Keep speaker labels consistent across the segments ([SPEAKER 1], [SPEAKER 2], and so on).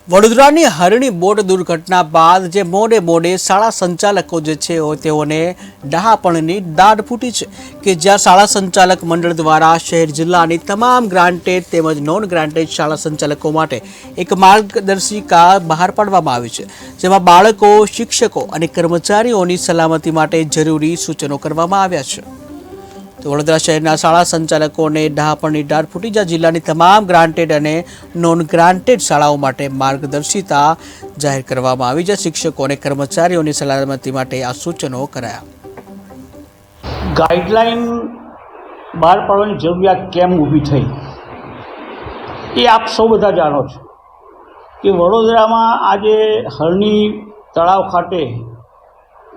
[SPEAKER 1] વડોદરાની હરણી બોટ દુર્ઘટના બાદ જે મોડે શાળા સંચાલકો જે છે તેઓને ડહાપણની દાઢ ફૂટી છે કે જ્યાં શાળા સંચાલક મંડળ દ્વારા શહેર જિલ્લાની તમામ ગ્રાન્ટેડ તેમજ નોન ગ્રાન્ટેડ શાળા સંચાલકો માટે એક માર્ગદર્શિકા બહાર પાડવામાં આવી છે, જેમાં બાળકો, શિક્ષકો અને કર્મચારીઓની સલામતી માટે જરૂરી સૂચનો કરવામાં આવ્યા છે। તો વડોદરા શહેરના શાળા સંચાલકોને ડહાપણની દાઢ ફૂટી, જ્યાં જિલ્લાની તમામ ગ્રાન્ટેડ અને નોન ગ્રાન્ટેડ શાળાઓ માટે માર્ગદર્શિકા જાહેર કરવામાં આવી, જ્યાં શિક્ષકો અને કર્મચારીઓની સલામતી માટે આ સૂચનો કરાયા।
[SPEAKER 2] ગાઈડલાઈન બહાર પાડવાની જરૂરિયાત કેમ ઊભી થઈ એ આપ સૌ બધા જાણો છો કે વડોદરામાં આજે હરણી તળાવ ખાતે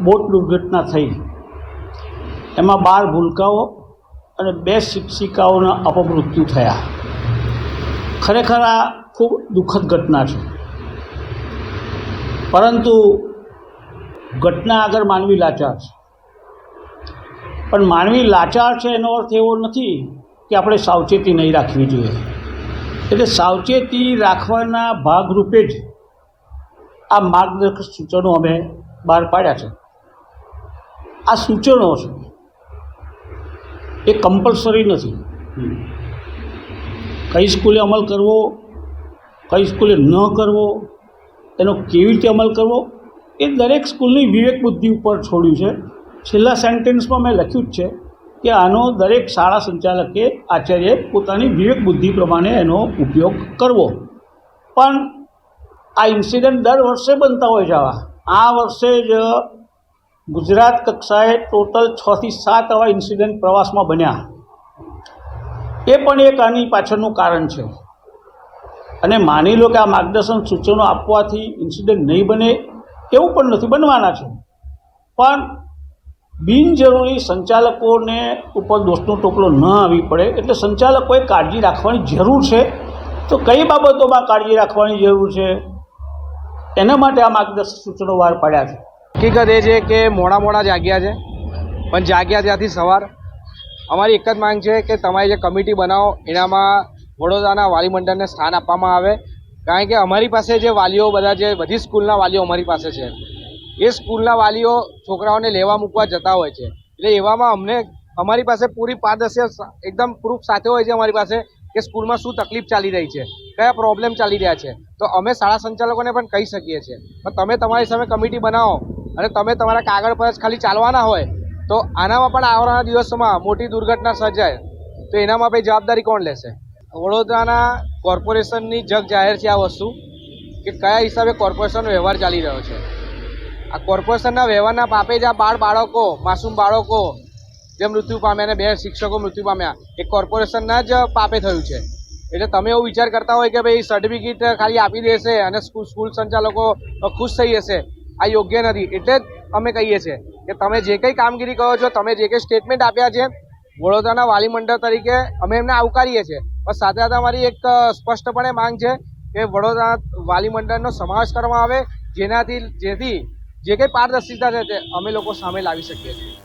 [SPEAKER 2] બોટ દુર્ઘટના થઈ, એમાં 12 ભૂલકાઓ અને 2 શિક્ષિકાઓના અપમૃત્યુ થયા। ખરેખર આ ખૂબ દુઃખદ ઘટના છે, પરંતુ ઘટના આગળ માનવી લાચાર છે। પણ માનવી લાચાર છે એનો અર્થ એવો નથી કે આપણે સાવચેતી નહીં રાખવી જોઈએ। એટલે સાવચેતી રાખવાના ભાગરૂપે જ આ માર્ગદર્શક સૂચનો અમે બહાર પાડ્યા છે। આ સૂચનો છે એ કમ્પલસરી નથી। કઈ સ્કૂલે અમલ કરવો, કઈ સ્કૂલે ન કરવો, એનો કેવી રીતે અમલ કરવો એ દરેક સ્કૂલની વિવેક બુદ્ધિ ઉપર છોડ્યું છે। છેલ્લા સેન્ટેન્સમાં મેં લખ્યું જ છે કે આનો દરેક શાળા સંચાલકે, આચાર્યએ પોતાની વિવેક બુદ્ધિ પ્રમાણે એનો ઉપયોગ કરવો। પણ આ ઇન્સિડન્ટ દર વર્ષે બનતા હોય છે। આ વર્ષે જ ગુજરાત કક્ષાએ ટોટલ 6 થી 7 આવા ઇન્સિડન્ટ પ્રવાસમાં બન્યા। એ પણ એક આની પાછળનું કારણ છે। અને માની લો કે આ માર્ગદર્શન સૂચનો આપવાથી ઇન્સિડન્ટ નહીં બને એવું પણ નથી, બનવાના છે। પણ બિનજરૂરી સંચાલકોને ઉપર દોષનો ટોપલો ન આવી પડે એટલે સંચાલકોએ કાળજી રાખવાની જરૂર છે। તો કઈ બાબતોમાં કાળજી રાખવાની જરૂર છે એના માટે આ માર્ગદર્શક સૂચનો બહાર પાડ્યા છે।
[SPEAKER 3] હકીકત એ છે કે મોડા જાગ્યા છે, પણ જાગ્યા ત્યાંથી સવાર અમારી એક જ માંગ છે કે તમારી જે કમિટી બનાવો એનામાં વડોદરાના વાલી મંડળને સ્થાન આપવામાં આવે। કારણ કે અમારી પાસે જે વાલીઓ બધા જે બધી સ્કૂલના વાલીઓ અમારી પાસે છે, એ સ્કૂલના વાલીઓ છોકરાઓને લેવા મૂકવા જતા હોય છે। એટલે એવામાં અમારી પાસે પૂરી પારદર્શિતા એકદમ પ્રૂફ સાથે હોય છે અમારી પાસે કે સ્કૂલમાં શું તકલીફ ચાલી રહી છે, કયા પ્રોબ્લેમ ચાલી રહ્યા છે। તો અમે શાળા સંચાલકોને પણ કહી શકીએ છીએ, પણ તમે તમારી સામે કમિટી બનાવો અને તમે તમારા કાગળ પર જ ખાલી ચાલવાના હોય તો આનામાં પણ આવનારા દિવસોમાં મોટી દુર્ઘટના સર્જાય તો એનામાં પછી જવાબદારી કોણ લેશે? વડોદરાના કોર્પોરેશનની જગ જાહેર છે આ વસ્તુ કે કયા હિસાબે કોર્પોરેશનનો વ્યવહાર ચાલી રહ્યો છે। આ કોર્પોરેશનના વ્યવહારના પાપે જ આ બાળકો, માસૂમ બાળકો જે મૃત્યુ પામ્યા અને 2 શિક્ષકો મૃત્યુ પામ્યા એ કોર્પોરેશનના જ પાપે થયું છે। એટલે તમે એવો વિચાર કરતા હોય કે ભાઈ સર્ટિફિકેટ ખાલી આપી દેશે અને સ્કૂલ સંચાલકો ખુશ થઈ જશે, આ યોગ્ય નથી। એટલે જ અમે કહીએ છીએ કે તમે જે કંઈ કામગીરી કરો છો, તમે જે કંઈ સ્ટેટમેન્ટ આપ્યા છે વડોદરાના વાલી મંડળ તરીકે અમે એમને આવકારીએ છીએ, પણ સાથે સાથે અમારી એક સ્પષ્ટપણે માંગ છે કે વડોદરા વાલી મંડળનો સમાવેશ કરવામાં આવે, જેથી જે કંઈ પારદર્શિતા છે તે અમે લોકો સામે લાવી શકીએ છીએ।